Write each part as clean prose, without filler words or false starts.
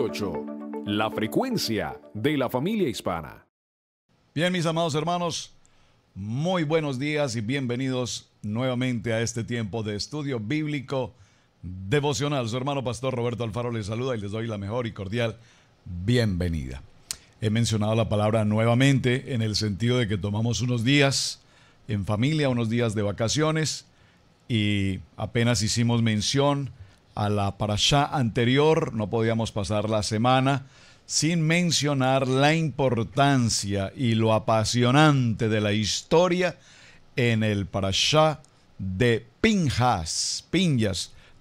88, la frecuencia de la familia hispana. Bien, mis amados hermanos, muy buenos días y bienvenidos nuevamente a este tiempo de estudio bíblico devocional. Su hermano pastor Roberto Alfaro les saluda y les doy la mejor y cordial bienvenida. He mencionado la palabra nuevamente en el sentido de que tomamos unos días en familia, unos días de vacaciones, y apenas hicimos mención a la parashá anterior. No podíamos pasar la semana sin mencionar la importancia y lo apasionante de la historia en el parashá de Pinhas.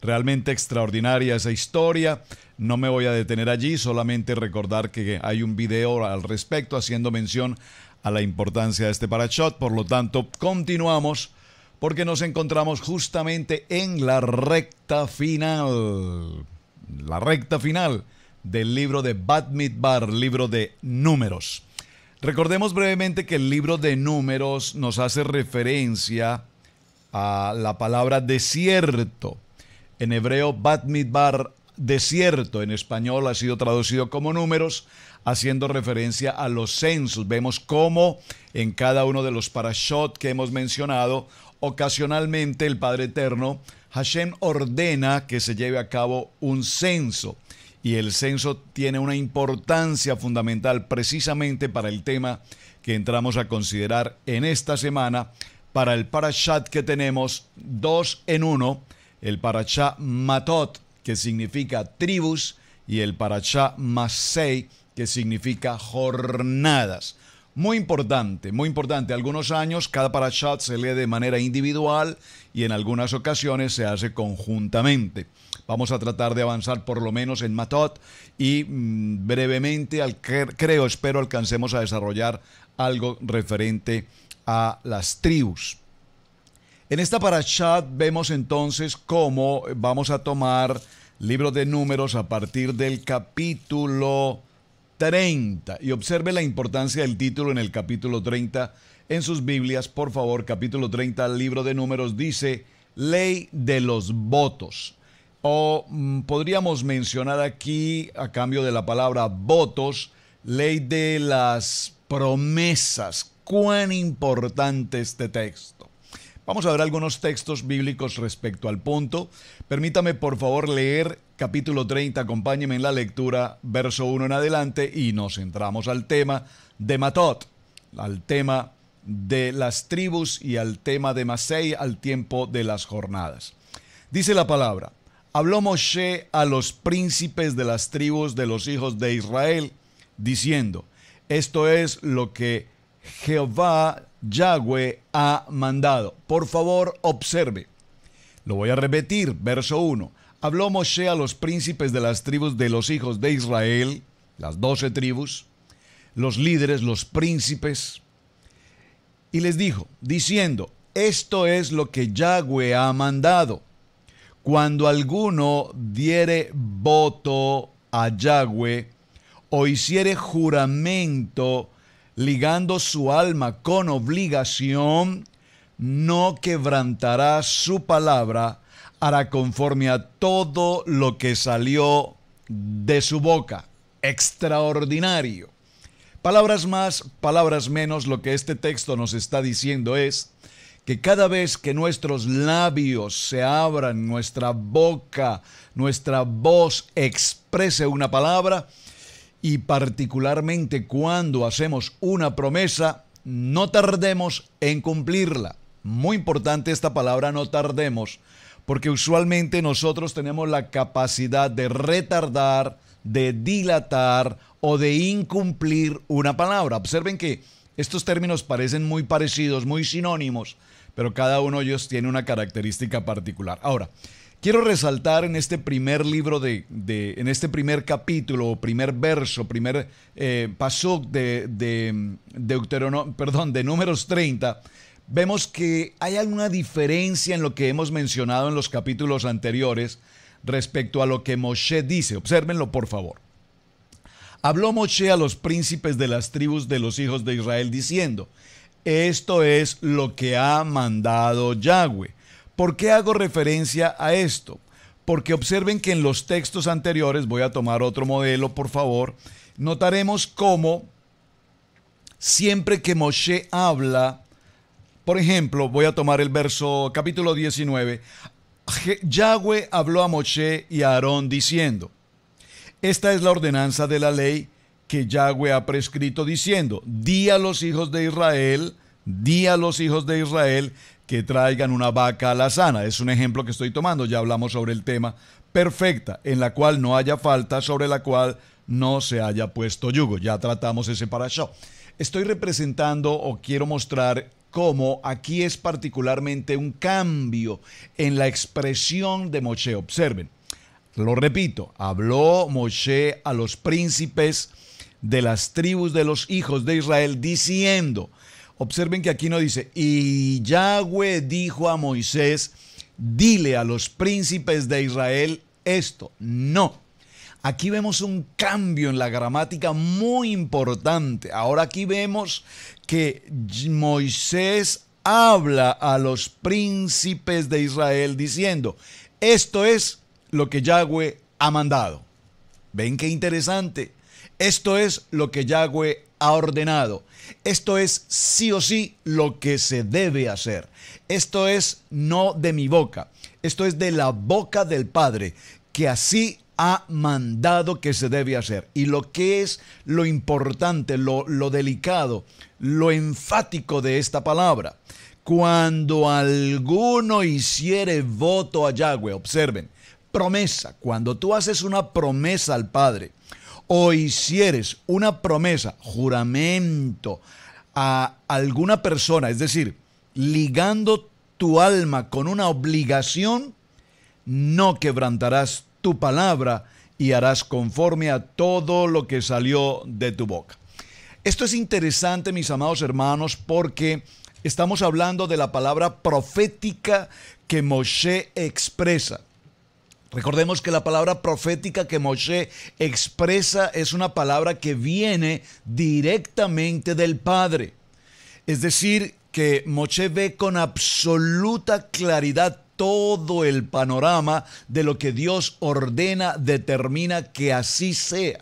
Realmente extraordinaria esa historia. No me voy a detener allí, solamente recordar que hay un video al respecto haciendo mención a la importancia de este parashot. Por lo tanto, continuamos porque nos encontramos justamente en la recta final del libro de Bamidbar, libro de Números. Recordemos brevemente que el libro de Números nos hace referencia a la palabra desierto. En hebreo, Bamidbar, desierto, en español ha sido traducido como números, haciendo referencia a los censos. Vemos cómo en cada uno de los parashot que hemos mencionado, ocasionalmente el Padre Eterno, Hashem, ordena que se lleve a cabo un censo. Y el censo tiene una importancia fundamental precisamente para el tema que entramos a considerar en esta semana, para el parashat que tenemos 2 en 1, el parashá Matot, que significa tribus, y el parashá Masei, que significa jornadas. Muy importante, muy importante. Algunos años cada parashat se lee de manera individual y en algunas ocasiones se hace conjuntamente. Vamos a tratar de avanzar por lo menos en Matot y brevemente, espero alcancemos a desarrollar algo referente a las tribus. En esta parashat vemos entonces cómo vamos a tomar libro de Números a partir del capítulo 30. Y observe la importancia del título en el capítulo 30 en sus Biblias. Por favor, capítulo 30 del libro de Números dice Ley de los votos. O podríamos mencionar aquí, a cambio de la palabra votos, ley de las promesas. Cuán importante este texto. Vamos a ver algunos textos bíblicos respecto al punto. Permítame por favor leer capítulo 30, acompáñeme en la lectura, verso 1 en adelante, y nos entramos al tema de Matot, al tema de las tribus y al tema de Masei, al tiempo de las jornadas. Dice la palabra: habló Moshe a los príncipes de las tribus de los hijos de Israel, diciendo: esto es lo que Jehová Yahweh ha mandado. Por favor, observe. Lo voy a repetir, verso 1. Habló Moshe a los príncipes de las tribus de los hijos de Israel, las 12 tribus, los líderes, los príncipes, y les dijo, diciendo: esto es lo que Yahweh ha mandado. Cuando alguno diere voto a Yahweh o hiciere juramento ligando su alma con obligación, no quebrantará su palabra, hará conforme a todo lo que salió de su boca. Extraordinario. Palabras más, palabras menos, lo que este texto nos está diciendo es que cada vez que nuestros labios se abran, nuestra boca, nuestra voz exprese una palabra, y particularmente cuando hacemos una promesa, no tardemos en cumplirla. Muy importante esta palabra, no tardemos, porque usualmente nosotros tenemos la capacidad de retardar, de dilatar o de incumplir una palabra. Observen que estos términos parecen muy parecidos, muy sinónimos, pero cada uno de ellos tiene una característica particular. Ahora, quiero resaltar en este primer libro en este primer capítulo, primer verso, primer pasuk de Números 30, vemos que hay alguna diferencia en lo que hemos mencionado en los capítulos anteriores respecto a lo que Moshe dice. Obsérvenlo, por favor. Habló Moshe a los príncipes de las tribus de los hijos de Israel diciendo: esto es lo que ha mandado Yahweh. ¿Por qué hago referencia a esto? porque observen que en los textos anteriores, voy a tomar otro modelo por favor, notaremos cómo siempre que Moshe habla, por ejemplo, voy a tomar el verso capítulo 19, Yahweh habló a Moshe y a Aarón diciendo, esta es la ordenanza de la ley que Yahweh ha prescrito diciendo, di a los hijos de Israel que traigan una vaca alazana. Es un ejemplo que estoy tomando, ya hablamos sobre el tema, perfecta, en la cual no haya falta, sobre la cual no se haya puesto yugo. Ya tratamos ese parashá. Estoy representando o quiero mostrar cómo aquí es particularmente un cambio en la expresión de Moshe. Observen, lo repito, habló Moshe a los príncipes de las tribus de los hijos de Israel diciendo, observen que aquí no dice, y Yahweh dijo a Moisés, dile a los príncipes de Israel esto. No. Aquí vemos un cambio en la gramática muy importante. Ahora aquí vemos que Moisés habla a los príncipes de Israel diciendo, esto es lo que Yahweh ha mandado. ¿Ven qué interesante? Esto es lo que Yahweh ha ordenado. Esto es sí o sí lo que se debe hacer. Esto es no de mi boca. Esto es de la boca del Padre, que así ha mandado que se debe hacer. Y lo que es lo importante, lo delicado, lo enfático de esta palabra, cuando alguno hiciere voto a Yahweh, observen, promesa, cuando tú haces una promesa al Padre, o hicieres una promesa, juramento a alguna persona, es decir, ligando tu alma con una obligación, no quebrantarás tu palabra y harás conforme a todo lo que salió de tu boca. Esto es interesante, mis amados hermanos, porque estamos hablando de la palabra profética que Moshe expresa. Recordemos que la palabra profética que Moshe expresa es una palabra que viene directamente del Padre. Es decir, que Moshe ve con absoluta claridad todo el panorama de lo que Dios ordena, determina que así sea.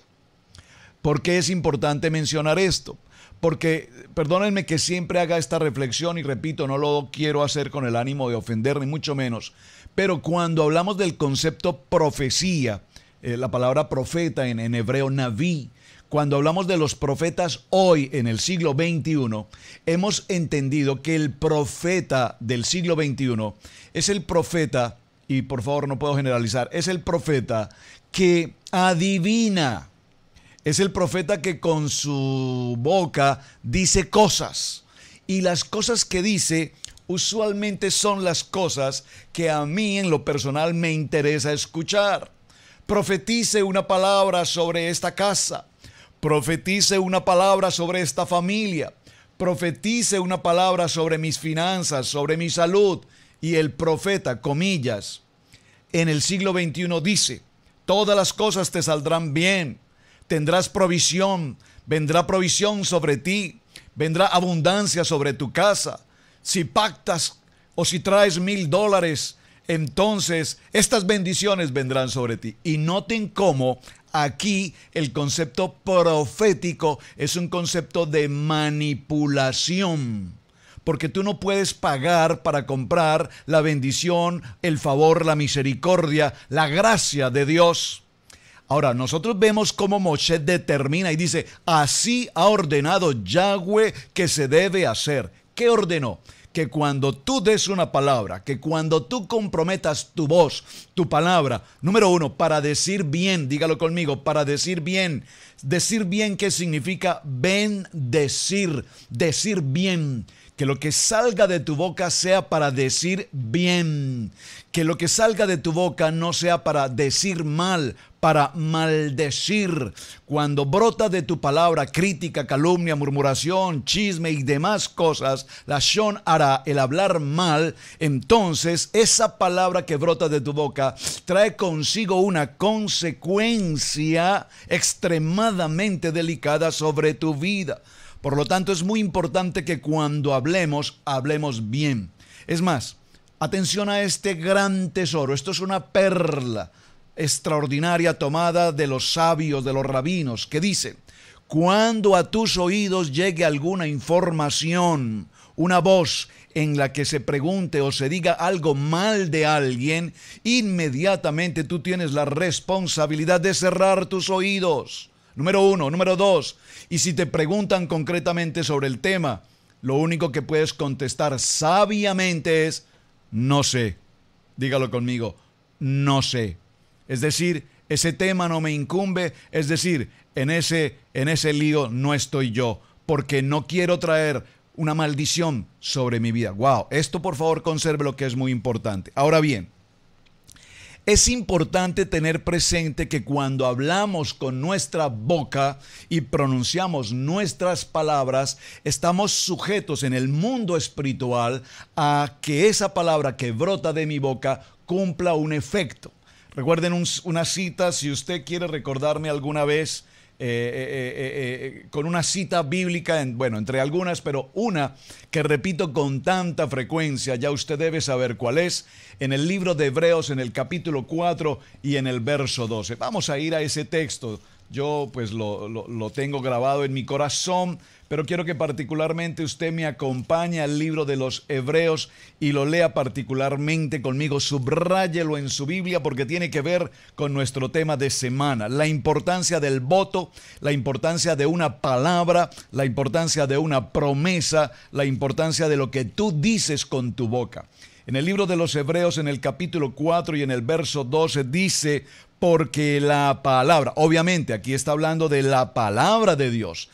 ¿Por qué es importante mencionar esto? Porque, perdónenme que siempre haga esta reflexión y repito, no lo quiero hacer con el ánimo de ofender ni mucho menos, pero cuando hablamos del concepto profecía, la palabra profeta en hebreo naví, cuando hablamos de los profetas hoy en el siglo XXI, hemos entendido que el profeta del siglo XXI es el profeta, y por favor no puedo generalizar, es el profeta que adivina, es el profeta que con su boca dice cosas, y las cosas que dice usualmente son las cosas que a mí en lo personal me interesa escuchar. Profetice una palabra sobre esta casa, profetice una palabra sobre esta familia, profetice una palabra sobre mis finanzas, sobre mi salud. Y el profeta, comillas, en el siglo XXI dice, todas las cosas te saldrán bien, tendrás provisión, vendrá provisión sobre ti, vendrá abundancia sobre tu casa. Si pactas o si traes $1,000, entonces estas bendiciones vendrán sobre ti. Y noten cómo aquí el concepto profético es un concepto de manipulación. Porque tú no puedes pagar para comprar la bendición, el favor, la misericordia, la gracia de Dios. Ahora, nosotros vemos cómo Moshe determina y dice, así ha ordenado Yahweh que se debe hacer. ¿Qué ordenó? Que cuando tú des una palabra, que cuando tú comprometas tu voz, tu palabra, número uno, para decir bien, dígalo conmigo, para decir bien. Decir bien, ¿qué significa? Bendecir, decir bien. Que lo que salga de tu boca sea para decir bien. Que lo que salga de tu boca no sea para decir mal, para maldecir. Cuando brota de tu palabra crítica, calumnia, murmuración, chisme y demás cosas, la shon hara, el hablar mal, entonces esa palabra que brota de tu boca trae consigo una consecuencia extremadamente delicada sobre tu vida. Por lo tanto, es muy importante que cuando hablemos, hablemos bien. Es más, Atención a este gran tesoro. Esto es una perla extraordinaria tomada de los sabios, de los rabinos, que dice: cuando a tus oídos llegue alguna información, una voz en la que se pregunte o se diga algo mal de alguien, inmediatamente tú tienes la responsabilidad de cerrar tus oídos. Número 1. Número 2. Y si te preguntan concretamente sobre el tema, lo único que puedes contestar sabiamente es: no sé. Dígalo conmigo: no sé. Es decir, ese tema no me incumbe, es decir, en ese lío no estoy yo, porque no quiero traer una maldición sobre mi vida. Wow, esto por favor conserve, lo que es muy importante. Ahora bien, es importante tener presente que cuando hablamos con nuestra boca y pronunciamos nuestras palabras, estamos sujetos en el mundo espiritual a que esa palabra que brota de mi boca cumpla un efecto. Recuerden una cita, si usted quiere recordarme alguna vez, con una cita bíblica, entre algunas, pero una que repito con tanta frecuencia, ya usted debe saber cuál es, en el libro de Hebreos, en el capítulo 4 y en el verso 12. Vamos a ir a ese texto. Yo pues lo tengo grabado en mi corazón, pero quiero que particularmente usted me acompañe al libro de los Hebreos y lo lea particularmente conmigo. Subráyelo en su Biblia porque tiene que ver con nuestro tema de semana. La importancia del voto, la importancia de una palabra, la importancia de una promesa, la importancia de lo que tú dices con tu boca. En el libro de los Hebreos, en el capítulo 4 y en el verso 12 dice: porque la palabra, obviamente aquí está hablando de la palabra de Dios,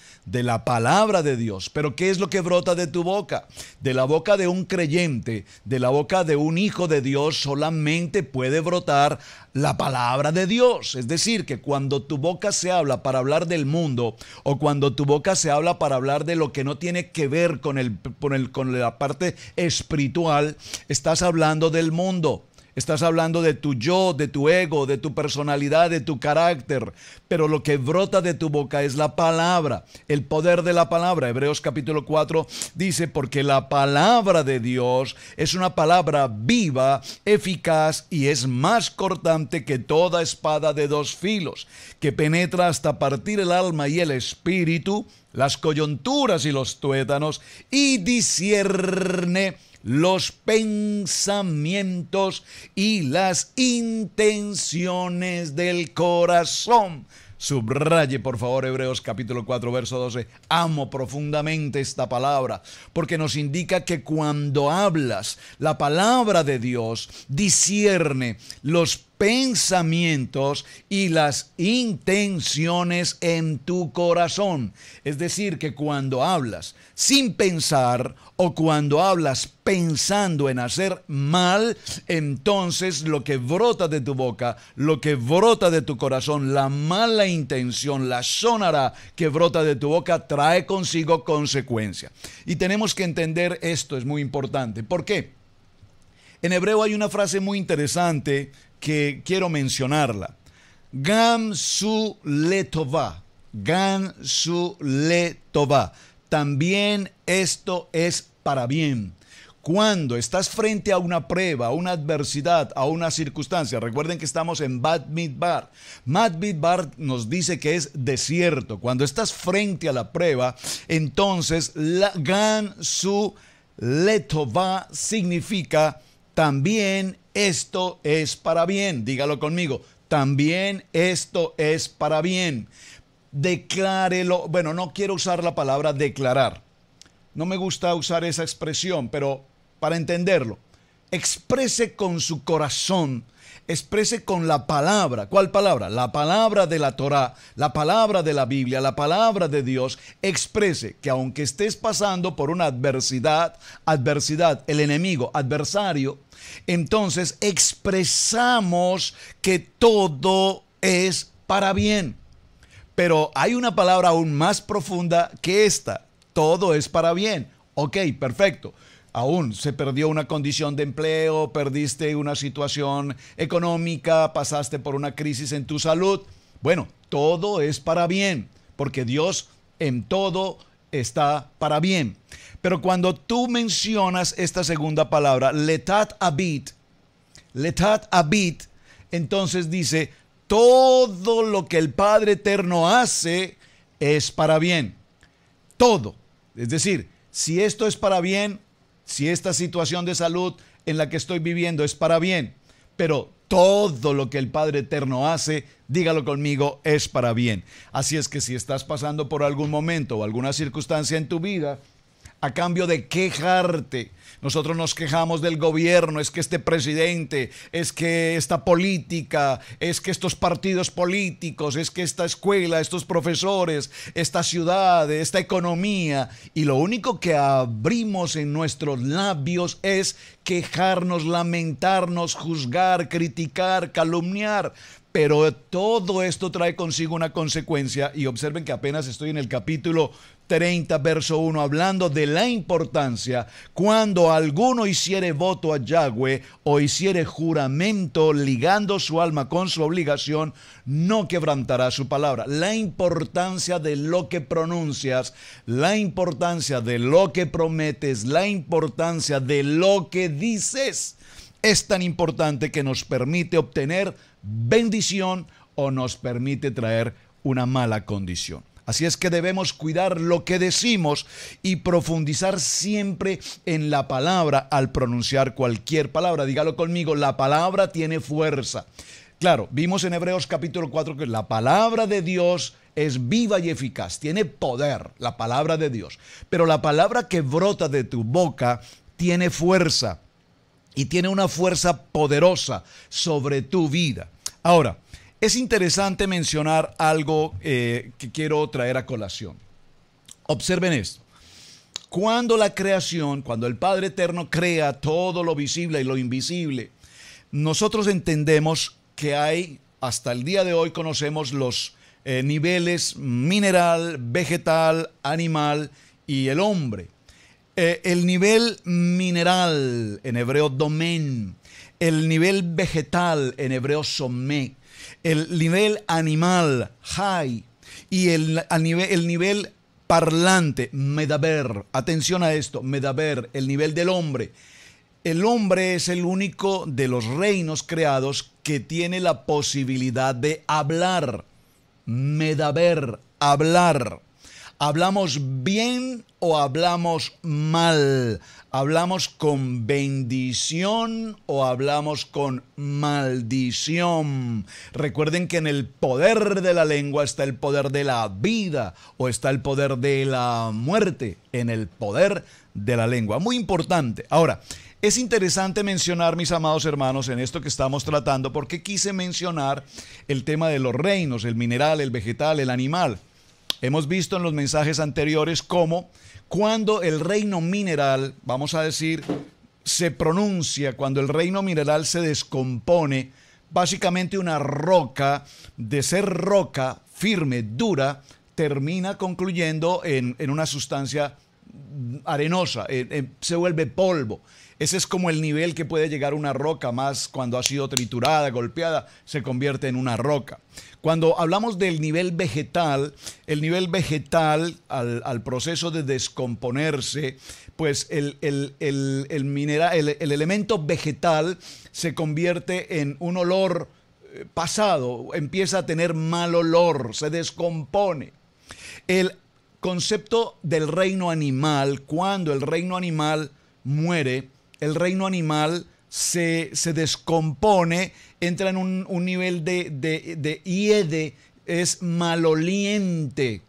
pero ¿qué es lo que brota de tu boca? De la boca de un creyente, de la boca de un hijo de Dios, solamente puede brotar la palabra de Dios. Es decir, que cuando tu boca se habla para hablar del mundo, o cuando tu boca se habla para hablar de lo que no tiene que ver con la parte espiritual, estás hablando del mundo. Estás hablando de tu yo, de tu ego, de tu personalidad, de tu carácter. Pero lo que brota de tu boca es la palabra, el poder de la palabra. Hebreos capítulo 4 dice: porque la palabra de Dios es una palabra viva, eficaz y es más cortante que toda espada de dos filos, que penetra hasta partir el alma y el espíritu, las coyunturas y los tuétanos, y discierne los pensamientos y las intenciones del corazón. Subraye por favor Hebreos capítulo 4 verso 12. Amo profundamente esta palabra porque nos indica que cuando hablas, la palabra de Dios discierne los pensamientos y las intenciones en tu corazón. Es decir, que cuando hablas sin pensar o cuando hablas pensando en hacer mal, entonces lo que brota de tu boca, lo que brota de tu corazón, la mala intención, la sonará que brota de tu boca, trae consigo consecuencia. Y tenemos que entender esto, es muy importante. ¿Por qué? En hebreo hay una frase muy interesante que quiero mencionarla. Gam su letová. Gam su letová. También esto es para bien. Cuando estás frente a una prueba, a una adversidad, a una circunstancia, recuerden que estamos en Bad Midbar. Bad Midbar nos dice que es desierto. Cuando estás frente a la prueba, entonces la Gan su letová significa también esto es para bien. Dígalo conmigo. También esto es para bien. Declárelo. Bueno, no quiero usar la palabra declarar. No me gusta usar esa expresión, pero para entenderlo, exprese con su corazón, exprese con la palabra. ¿Cuál palabra? La palabra de la Torá, la palabra de la Biblia, la palabra de Dios. Exprese que aunque estés pasando por una adversidad, el enemigo, adversario, entonces expresamos que todo es para bien. Pero hay una palabra aún más profunda que esta. Todo es para bien. Ok, perfecto. Aún se perdió una condición de empleo, perdiste una situación económica, pasaste por una crisis en tu salud. Bueno, todo es para bien, porque Dios en todo está para bien. Pero cuando tú mencionas esta segunda palabra, letat habit, entonces dice, todo lo que el Padre Eterno hace es para bien. Todo. Es decir, si esto es para bien, si esta situación de salud en la que estoy viviendo es para bien, pero todo lo que el Padre Eterno hace, dígalo conmigo, es para bien. Así es que si estás pasando por algún momento o alguna circunstancia en tu vida, a cambio de quejarte, nosotros nos quejamos del gobierno, es que este presidente, es que esta política, es que estos partidos políticos, es que esta escuela, estos profesores, esta ciudad, esta economía, y lo único que abrimos en nuestros labios es quejarnos, lamentarnos, juzgar, criticar, calumniar. Pero todo esto trae consigo una consecuencia, y observen que apenas estoy en el capítulo 30, verso 1, hablando de la importancia cuando alguno hiciere voto a Yahweh o hiciere juramento ligando su alma con su obligación, no quebrantará su palabra. La importancia de lo que pronuncias, la importancia de lo que prometes, la importancia de lo que dices es tan importante que nos permite obtener bendición o nos permite traer una mala condición. Así es que debemos cuidar lo que decimos y profundizar siempre en la palabra al pronunciar cualquier palabra. Dígalo conmigo, la palabra tiene fuerza. Claro, vimos en Hebreos capítulo 4 que la palabra de Dios es viva y eficaz, tiene poder, la palabra de Dios. Pero la palabra que brota de tu boca tiene fuerza y tiene una fuerza poderosa sobre tu vida. Ahora, es interesante mencionar algo que quiero traer a colación. Observen esto. Cuando la creación, cuando el Padre Eterno crea todo lo visible y lo invisible, nosotros entendemos que hay, hasta el día de hoy conocemos los niveles mineral, vegetal, animal y el hombre. El nivel mineral, en hebreo domen, el nivel vegetal, en hebreo somé, el nivel animal, hay, y el nivel parlante, medaber. Atención a esto, medaber, el nivel del hombre. El hombre es el único de los reinos creados que tiene la posibilidad de hablar. Medaber, hablar. ¿Hablamos bien o hablamos mal? ¿Hablamos con bendición o hablamos con maldición? Recuerden que en el poder de la lengua está el poder de la vida o está el poder de la muerte. En el poder de la lengua. Muy importante. Ahora, es interesante mencionar, mis amados hermanos, en esto que estamos tratando, porque quise mencionar el tema de los reinos, el mineral, el vegetal, el animal. Hemos visto en los mensajes anteriores cómo cuando el reino mineral, vamos a decir, se pronuncia, cuando el reino mineral se descompone, básicamente una roca, de ser roca firme, dura, termina concluyendo en una sustancia arenosa, se vuelve polvo. Ese es como el nivel que puede llegar una roca, más cuando ha sido triturada, golpeada, se convierte en una roca. Cuando hablamos del nivel vegetal, el nivel vegetal al proceso de descomponerse, pues el elemento vegetal se convierte en un olor pasado, empieza a tener mal olor, se descompone. El concepto del reino animal, cuando el reino animal muere, el reino animal se descompone, entra en un nivel de hiede, es maloliente.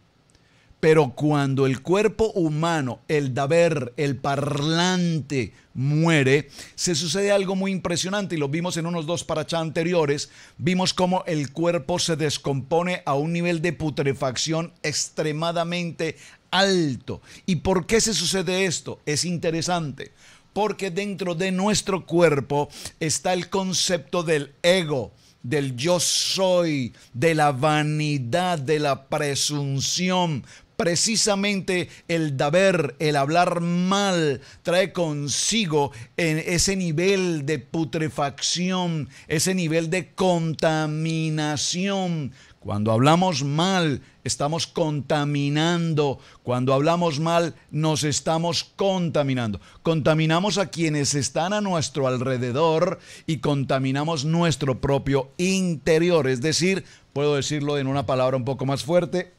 Pero cuando el cuerpo humano, el daber, el parlante, muere, se sucede algo muy impresionante y lo vimos en unos 2 parachá anteriores. Vimos cómo el cuerpo se descompone a un nivel de putrefacción extremadamente alto. ¿Y por qué se sucede esto? Es interesante. Porque dentro de nuestro cuerpo está el concepto del ego, del yo soy, de la vanidad, de la presunción. Precisamente el daber, el hablar mal, trae consigo en ese nivel de putrefacción, ese nivel de contaminación. Cuando hablamos mal, estamos contaminando. Cuando hablamos mal, nos estamos contaminando. Contaminamos a quienes están a nuestro alrededor y contaminamos nuestro propio interior. Es decir, puedo decirlo en una palabra un poco más fuerte,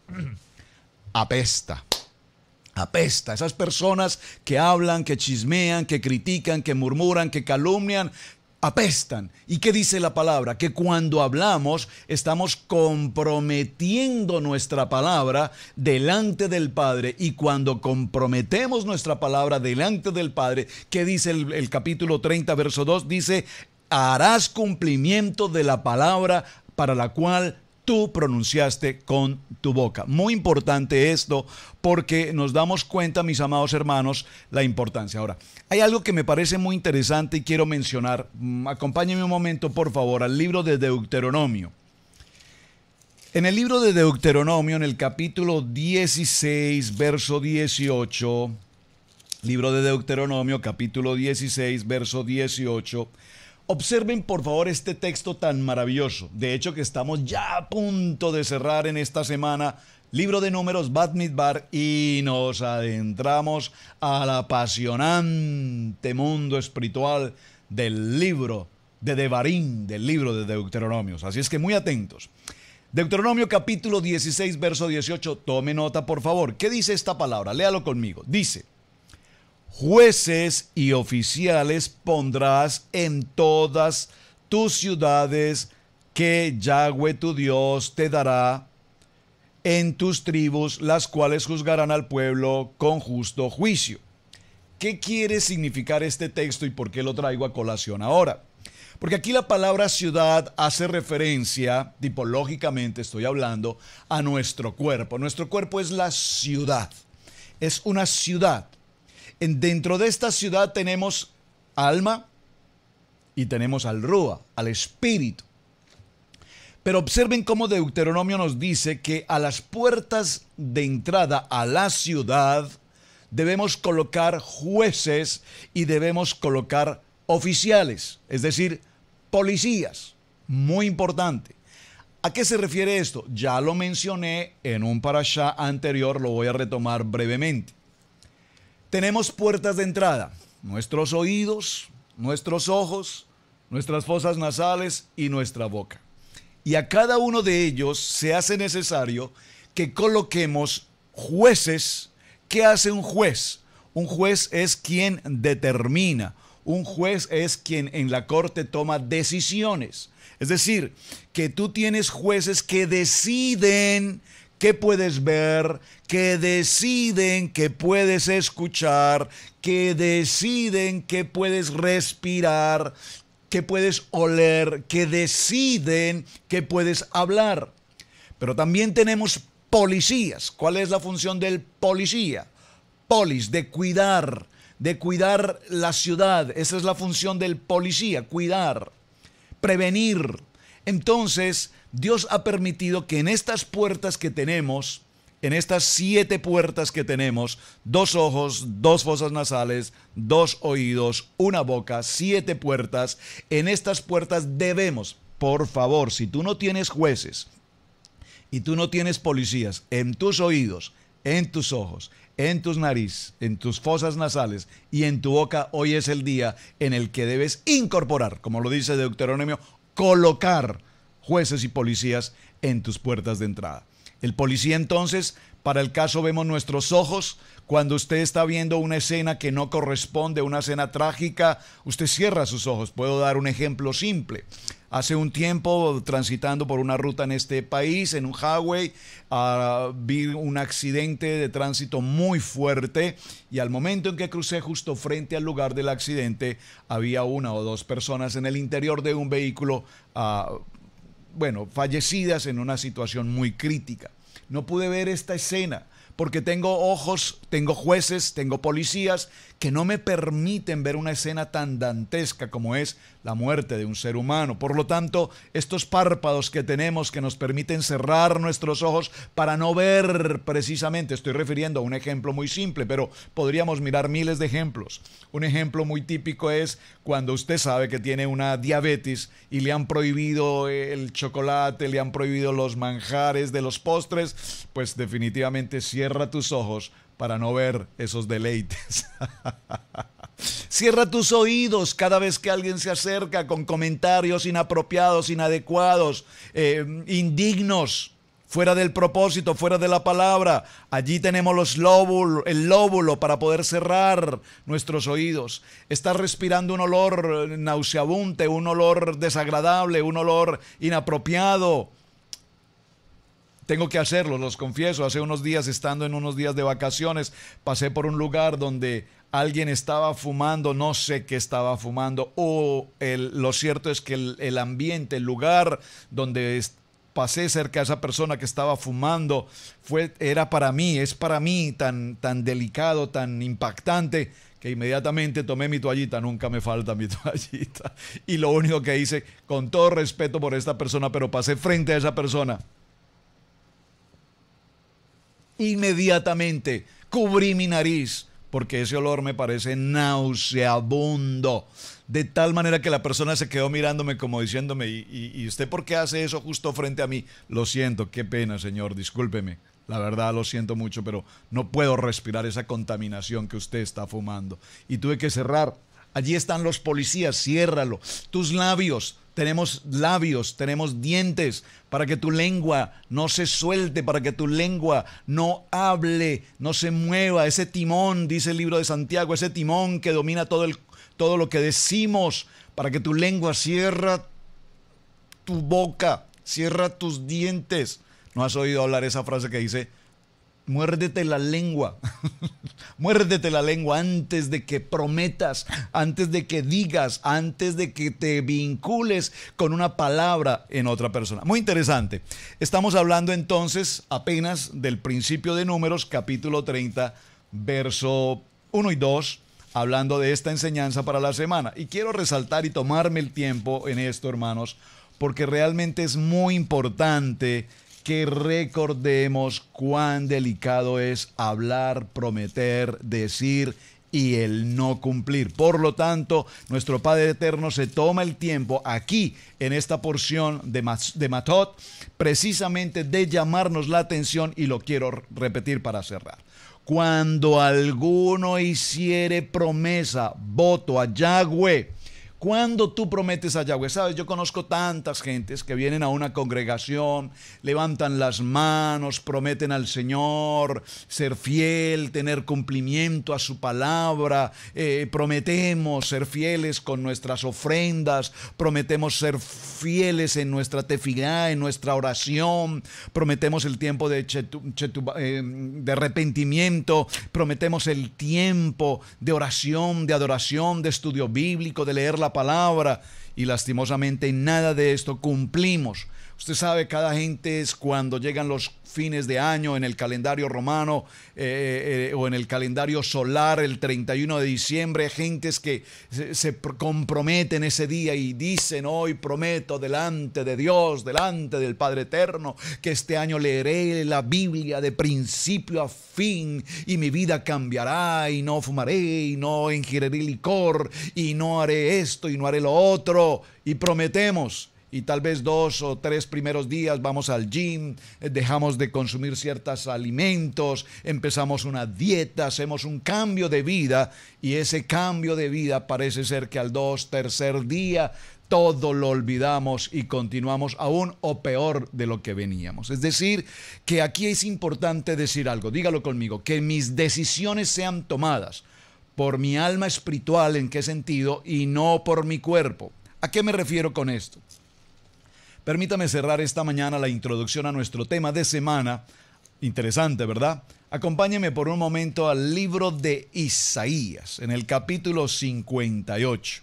apesta. Apesta. Esas personas que hablan, que chismean, que critican, que murmuran, que calumnian, apestan. ¿Y qué dice la palabra? Que cuando hablamos estamos comprometiendo nuestra palabra delante del Padre, y cuando comprometemos nuestra palabra delante del Padre, ¿qué dice el capítulo 30, verso 2? Dice, harás cumplimiento de la palabra para la cual tú pronunciaste con tu boca. Muy importante esto, porque nos damos cuenta, mis amados hermanos, la importancia. Ahora, hay algo que me parece muy interesante y quiero mencionar. Acompáñenme un momento, por favor, al libro de Deuteronomio. En el libro de Deuteronomio, en el capítulo 16, verso 18, libro de Deuteronomio, capítulo 16, verso 18, observen por favor este texto tan maravilloso. De hecho, que estamos ya a punto de cerrar en esta semana libro de Números, Bat Midbar, y nos adentramos al apasionante mundo espiritual del libro de Devarim, del libro de Deuteronomios. Así es que muy atentos. Deuteronomio capítulo 16, verso 18, tome nota por favor. ¿Qué dice esta palabra? Léalo conmigo. Dice: jueces y oficiales pondrás en todas tus ciudades que Yahweh tu Dios te dará en tus tribus, las cuales juzgarán al pueblo con justo juicio. ¿Qué quiere significar este texto y por qué lo traigo a colación ahora? Porque aquí la palabra ciudad hace referencia, tipológicamente estoy hablando, a nuestro cuerpo. Nuestro cuerpo es la ciudad, es una ciudad. Dentro de esta ciudad tenemos alma y tenemos al Rúa, al espíritu. Pero observen cómo Deuteronomio nos dice que a las puertas de entrada a la ciudad debemos colocar jueces y debemos colocar oficiales, es decir, policías. Muy importante. ¿A qué se refiere esto? Ya lo mencioné en un parashá anterior, lo voy a retomar brevemente. Tenemos puertas de entrada, nuestros oídos, nuestros ojos, nuestras fosas nasales y nuestra boca. Y a cada uno de ellos se hace necesario que coloquemos jueces. ¿Qué hace un juez? Un juez es quien determina. Un juez es quien en la corte toma decisiones. Es decir, que tú tienes jueces que deciden qué puedes ver, que deciden qué puedes escuchar, que deciden qué puedes respirar, que puedes oler, que deciden que puedes hablar. Pero también tenemos policías. ¿Cuál es la función del policía? Polis, de cuidar la ciudad. Esa es la función del policía, cuidar, prevenir. Entonces, Dios ha permitido que en estas puertas que tenemos, en estas 7 puertas que tenemos, 2 ojos, 2 fosas nasales, 2 oídos, 1 boca, 7 puertas, en estas puertas debemos, por favor, si tú no tienes jueces y tú no tienes policías en tus oídos, en tus ojos, en tus nariz, en tus fosas nasales y en tu boca, hoy es el día en el que debes incorporar, como lo dice Deuteronomio, colocar jueces y policías en tus puertas de entrada. El policía entonces, para el caso vemos nuestros ojos, cuando usted está viendo una escena que no corresponde, una escena trágica, usted cierra sus ojos. Puedo dar un ejemplo simple. Hace un tiempo, transitando por una ruta en este país, en un highway, vi un accidente de tránsito muy fuerte y al momento en que crucé justo frente al lugar del accidente, había 1 o 2 personas en el interior de un vehículo, fallecidas en una situación muy crítica. No pude ver esta escena, porque tengo ojos, tengo jueces, tengo policías que no me permiten ver una escena tan dantesca como es la muerte de un ser humano. Por lo tanto, estos párpados que tenemos que nos permiten cerrar nuestros ojos para no ver precisamente, estoy refiriendo a un ejemplo muy simple, pero podríamos mirar miles de ejemplos. Un ejemplo muy típico es cuando usted sabe que tiene una diabetes y le han prohibido el chocolate, le han prohibido los manjares de los postres, pues definitivamente cierra tus ojos para no ver esos deleites. Cierra tus oídos cada vez que alguien se acerca con comentarios inapropiados, inadecuados, indignos, fuera del propósito, fuera de la palabra. Allí tenemos el lóbulo para poder cerrar nuestros oídos. Estás respirando un olor nauseabundo, un olor desagradable, un olor inapropiado. Tengo que hacerlo, los confieso. Hace unos días, estando en unos días de vacaciones, pasé por un lugar donde alguien estaba fumando, no sé qué estaba fumando. Lo cierto es que el ambiente, el lugar donde pasé cerca de esa persona que estaba fumando, era para mí, es para mí tan delicado, tan impactante, que inmediatamente tomé mi toallita. Nunca me falta mi toallita. Y lo único que hice, con todo respeto por esta persona, pero pasé frente a esa persona, inmediatamente cubrí mi nariz, porque ese olor me parece nauseabundo, de tal manera que la persona se quedó mirándome como diciéndome, ¿y usted por qué hace eso justo frente a mí? Lo siento, qué pena, señor, discúlpeme, la verdad lo siento mucho, pero no puedo respirar esa contaminación que usted está fumando. Y tuve que cerrar. Allí están los policías, ciérralo. Tus labios, tenemos dientes, para que tu lengua no se suelte, para que tu lengua no hable, no se mueva. Ese timón, dice el libro de Santiago, ese timón que domina todo lo que decimos, para que tu lengua cierra tu boca, cierra tus dientes. ¿No has oído hablar esa frase que dice: muérdete la lengua? Muérdete la lengua antes de que prometas, antes de que digas, antes de que te vincules con una palabra en otra persona. Muy interesante. Estamos hablando entonces apenas del principio de Números, capítulo 30, verso 1 y 2, hablando de esta enseñanza para la semana. Y quiero resaltar y tomarme el tiempo en esto, hermanos, porque realmente es muy importante que recordemos cuán delicado es hablar, prometer, decir y el no cumplir. Por lo tanto, nuestro Padre Eterno se toma el tiempo aquí, en esta porción de Matot, precisamente de llamarnos la atención, y lo quiero repetir para cerrar. Cuando alguno hiciere promesa, voto a Yahweh. Cuando tú prometes a Yahweh, sabes, yo conozco tantas gentes que vienen a una congregación, levantan las manos, prometen al Señor ser fiel, tener cumplimiento a su palabra, prometemos ser fieles con nuestras ofrendas, prometemos ser fieles en nuestra tefilá, en nuestra oración, prometemos el tiempo de arrepentimiento, prometemos el tiempo de oración, de adoración, de estudio bíblico, de leer la palabra, y lastimosamente nada de esto cumplimos. Usted sabe, cada gente es cuando llegan los fines de año en el calendario romano o en el calendario solar, el 31 de diciembre, gentes que se comprometen ese día y dicen: hoy prometo delante de Dios, delante del Padre Eterno, que este año leeré la Biblia de principio a fin y mi vida cambiará, y no fumaré y no ingeriré licor y no haré esto y no haré lo otro, y prometemos. Y tal vez 2 o 3 primeros días vamos al gym, dejamos de consumir ciertos alimentos, empezamos una dieta, hacemos un cambio de vida, y ese cambio de vida parece ser que al 2, tercer día todo lo olvidamos y continuamos aún o peor de lo que veníamos. Es decir, que aquí es importante decir algo, dígalo conmigo: que mis decisiones sean tomadas por mi alma espiritual. ¿En qué sentido? Y no por mi cuerpo. ¿A qué me refiero con esto? Permítame cerrar esta mañana la introducción a nuestro tema de semana. Interesante, ¿verdad? Acompáñeme por un momento al libro de Isaías, en el capítulo 58.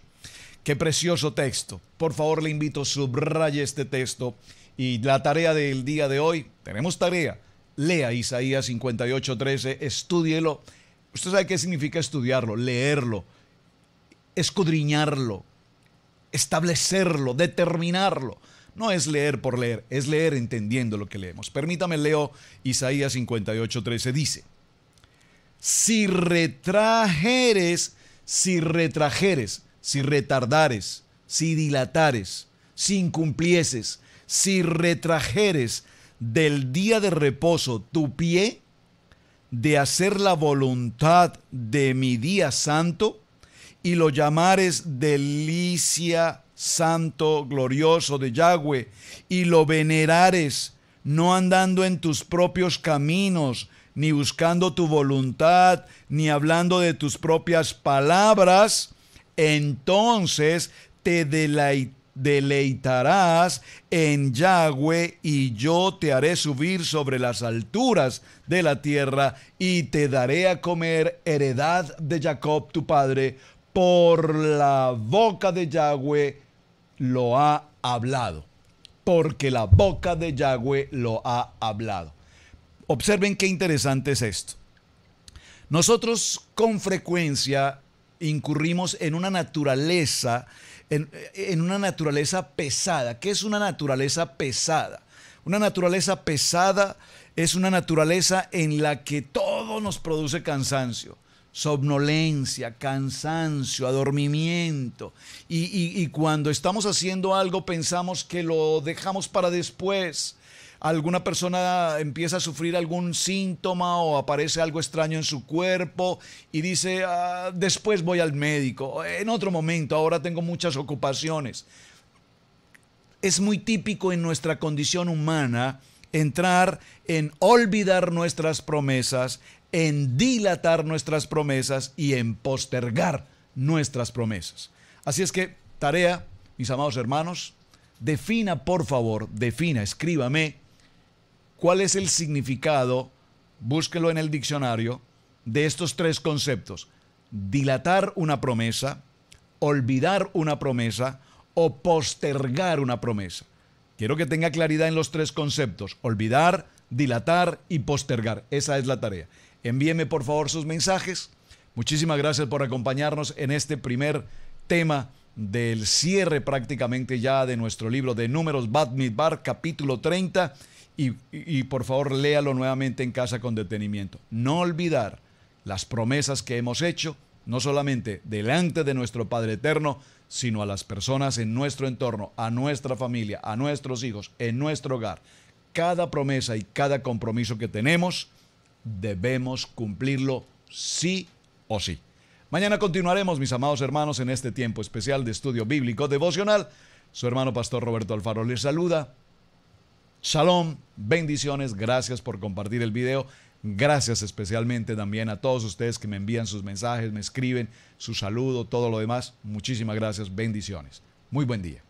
Qué precioso texto. Por favor, le invito, subraye este texto. Y la tarea del día de hoy, tenemos tarea, lea Isaías 58:13, estúdielo. Usted sabe qué significa estudiarlo, leerlo, escudriñarlo, establecerlo, determinarlo. No es leer por leer, es leer entendiendo lo que leemos. Permítame, leo Isaías 58:13, dice: si retrajeres, si retardares, si dilatares, si incumplieses, si retrajeres del día de reposo tu pie, de hacer la voluntad de mi día santo, y lo llamares delicia santo, glorioso de Yahweh, y lo venerares, no andando en tus propios caminos, ni buscando tu voluntad, ni hablando de tus propias palabras, entonces te deleitarás en Yahweh, y yo te haré subir sobre las alturas de la tierra, y te daré a comer heredad de Jacob tu padre, por la boca de Yahweh lo ha hablado. Porque la boca de Yahweh lo ha hablado. Observen qué interesante es esto. Nosotros con frecuencia incurrimos en una naturaleza, en una naturaleza pesada. ¿Qué es una naturaleza pesada? Una naturaleza pesada es una naturaleza en la que todo nos produce cansancio, somnolencia, cansancio, adormimiento. Y cuando estamos haciendo algo pensamos que lo dejamos para después. Alguna persona empieza a sufrir algún síntoma o aparece algo extraño en su cuerpo y dice, después voy al médico, en otro momento, ahora tengo muchas ocupaciones. Es muy típico en nuestra condición humana entrar en olvidar nuestras promesas, en dilatar nuestras promesas y en postergar nuestras promesas. Así es que, tarea, mis amados hermanos, defina, por favor, escríbame cuál es el significado, búsquelo en el diccionario, de estos tres conceptos: dilatar una promesa, olvidar una promesa o postergar una promesa. Quiero que tenga claridad en los tres conceptos: olvidar, dilatar y postergar. Esa es la tarea. Envíeme por favor sus mensajes. Muchísimas gracias por acompañarnos en este primer tema del cierre prácticamente ya de nuestro libro de Números Bat Midbar, capítulo 30. Y por favor léalo nuevamente en casa con detenimiento. No olvidar las promesas que hemos hecho, no solamente delante de nuestro Padre Eterno, sino a las personas en nuestro entorno, a nuestra familia, a nuestros hijos, en nuestro hogar. Cada promesa y cada compromiso que tenemos, debemos cumplirlo sí o sí. Mañana continuaremos, mis amados hermanos, en este tiempo especial de estudio bíblico devocional. Su hermano pastor Roberto Alfaro les saluda. Shalom, bendiciones, gracias por compartir el video. Gracias especialmente también a todos ustedes que me envían sus mensajes, me escriben su saludo, todo lo demás. Muchísimas gracias, bendiciones. Muy buen día.